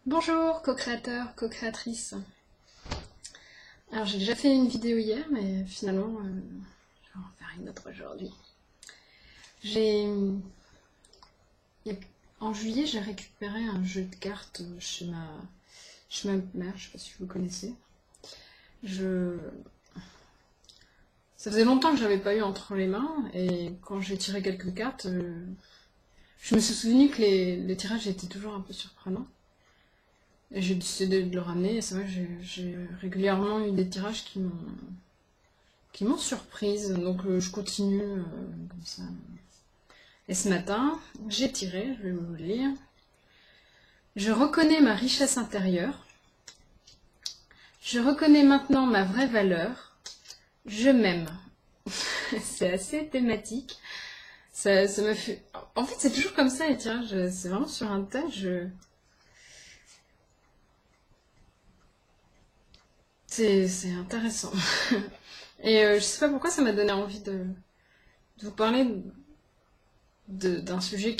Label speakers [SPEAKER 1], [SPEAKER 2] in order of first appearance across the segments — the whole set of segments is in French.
[SPEAKER 1] Bonjour, co-créateur, co-créatrice. Alors j'ai déjà fait une vidéo hier, mais finalement, je vais en faire une autre aujourd'hui. J'ai... En juillet, j'ai récupéré un jeu de cartes chez ma mère, je sais pas si vous connaissez. Ça faisait longtemps que j'avais pas eu entre les mains, et quand j'ai tiré quelques cartes, je me suis souvenu que les tirages étaient toujours un peu surprenants. Et j'ai décidé de le ramener, et c'est vrai que j'ai régulièrement eu des tirages qui m'ont surprise, donc je continue comme ça. Et ce matin, j'ai tiré, je vais vous le lire. Je reconnais ma richesse intérieure. Je reconnais maintenant ma vraie valeur. Je m'aime. C'est assez thématique. Ça me fait... En fait, c'est toujours comme ça les tirages. C'est vraiment sur un thème. C'est intéressant. Et je sais pas pourquoi ça m'a donné envie de vous parler d'un sujet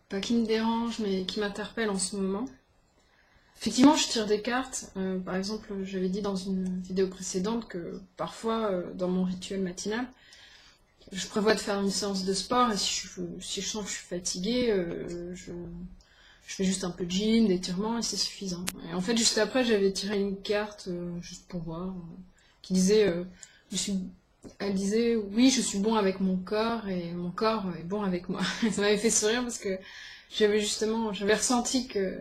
[SPEAKER 1] pas qui me dérange, mais qui m'interpelle en ce moment. Effectivement, je tire des cartes. Par exemple, j'avais dit dans une vidéo précédente que parfois, dans mon rituel matinal, je prévois de faire une séance de sport et si je sens que je suis fatiguée, je fais juste un peu de gym, d'étirement et c'est suffisant. Et en fait, juste après, j'avais tiré une carte, juste pour voir, qui disait, elle disait, oui, je suis bon avec mon corps et mon corps est bon avec moi. Ça m'avait fait sourire parce que j'avais ressenti que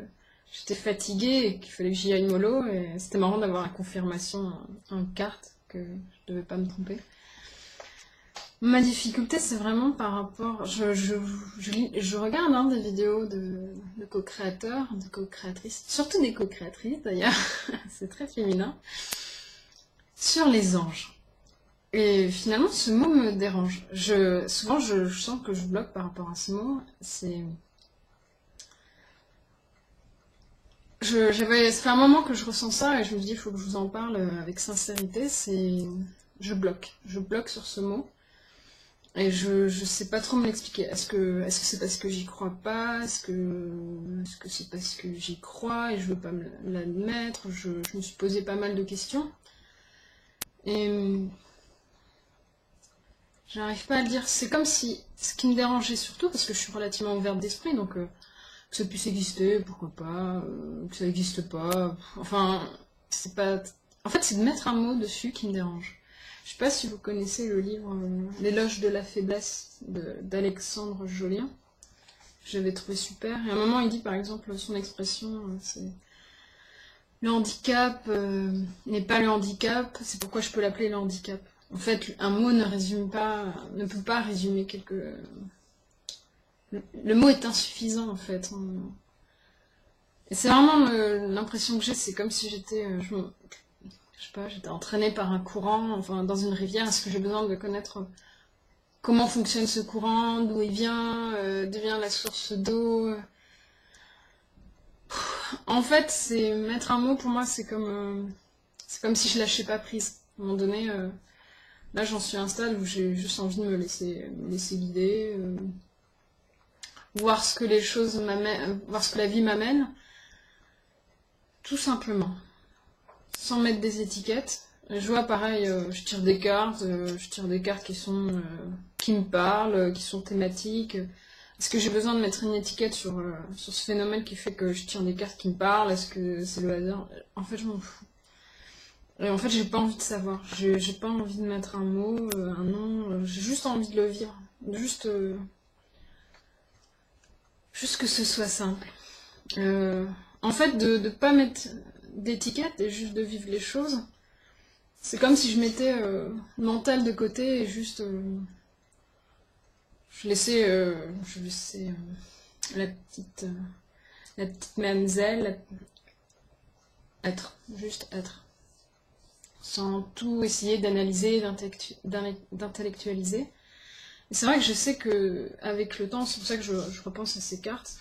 [SPEAKER 1] j'étais fatiguée et qu'il fallait que j'y aille mollo et c'était marrant d'avoir la confirmation en carte que je devais pas me tromper. Ma difficulté, c'est vraiment par rapport... Je regarde des vidéos de co-créateurs, de co-créatrices, surtout des co-créatrices d'ailleurs, c'est très féminin, sur les anges. Et finalement, ce mot me dérange. Souvent, je sens que je bloque par rapport à ce mot. Ça fait un moment que je ressens ça et je me dis, il faut que je vous en parle avec sincérité. Je bloque. Je bloque sur ce mot. Et je sais pas trop me l'expliquer. Est-ce que c'est parce que j'y crois pas? Est-ce que c'est parce que j'y crois et je veux pas l'admettre? Je me suis posé pas mal de questions. Et j'arrive pas à le dire. C'est comme si ce qui me dérangeait surtout, parce que je suis relativement ouverte d'esprit, donc que ça puisse exister, pourquoi pas, que ça n'existe pas. Enfin, c'est pas. En fait, c'est de mettre un mot dessus qui me dérange. Je sais pas si vous connaissez le livre L'éloge de la faiblesse d'Alexandre Jolien. J'avais trouvé super. Et à un moment, il dit par exemple son expression, c'est le handicap n'est pas le handicap, c'est pourquoi je peux l'appeler le handicap. En fait, un mot ne peut pas résumer le mot est insuffisant en fait. Et c'est vraiment l'impression que j'ai, c'est comme si je sais pas, j'étais entraînée par un courant, enfin dans une rivière. Est-ce que j'ai besoin de connaître comment fonctionne ce courant, d'où il vient, d'où vient la source d'eau? En fait, c'est mettre un mot pour moi, c'est comme si je lâchais pas prise. À un moment donné, là j'en suis à un stade où j'ai juste envie de me laisser guider, voir ce que les choses m'amènent, voir ce que la vie m'amène, tout simplement, sans mettre des étiquettes. Je vois pareil, je tire des cartes, qui me parlent, qui sont thématiques. Est-ce que j'ai besoin de mettre une étiquette sur ce phénomène qui fait que je tire des cartes qui me parlent? Est-ce que c'est le hasard? En fait, je m'en fous. Et en fait, j'ai pas envie de savoir. J'ai pas envie de mettre un mot, un nom. J'ai juste envie de le vivre. Juste que ce soit simple. En fait, de pas mettre d'étiquette et juste de vivre les choses, c'est comme si je mettais mental de côté et juste je laissais la petite mamzelle être, juste être, sans tout essayer d'analyser, d'intellectualiser. Et c'est vrai que je sais que avec le temps, c'est pour ça que je repense à ces cartes.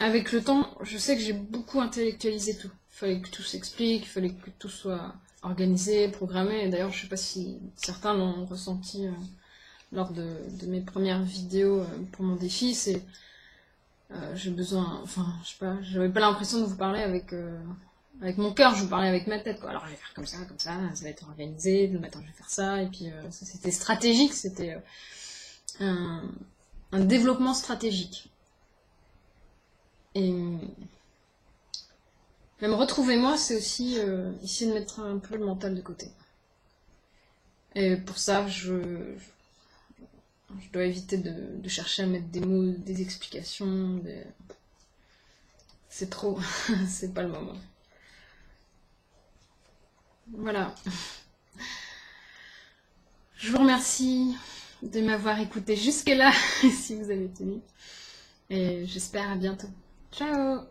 [SPEAKER 1] Avec le temps, je sais que j'ai beaucoup intellectualisé tout. Il fallait que tout s'explique, il fallait que tout soit organisé, programmé. Et d'ailleurs, je sais pas si certains l'ont ressenti lors de mes premières vidéos pour mon défi. J'ai besoin, enfin, je sais pas, j'avais pas l'impression de vous parler avec mon cœur, je vous parlais avec ma tête, quoi. Alors je vais faire comme ça va être organisé, le matin je vais faire ça, et puis ça c'était stratégique, c'était un, un développement stratégique. Et même retrouver moi, c'est aussi essayer de mettre un peu le mental de côté. Et pour ça, je dois éviter de chercher à mettre des mots, des explications, c'est trop, c'est pas le moment. Voilà. Je vous remercie de m'avoir écouté jusque-là, si vous avez tenu. Et j'espère à bientôt. Ciao!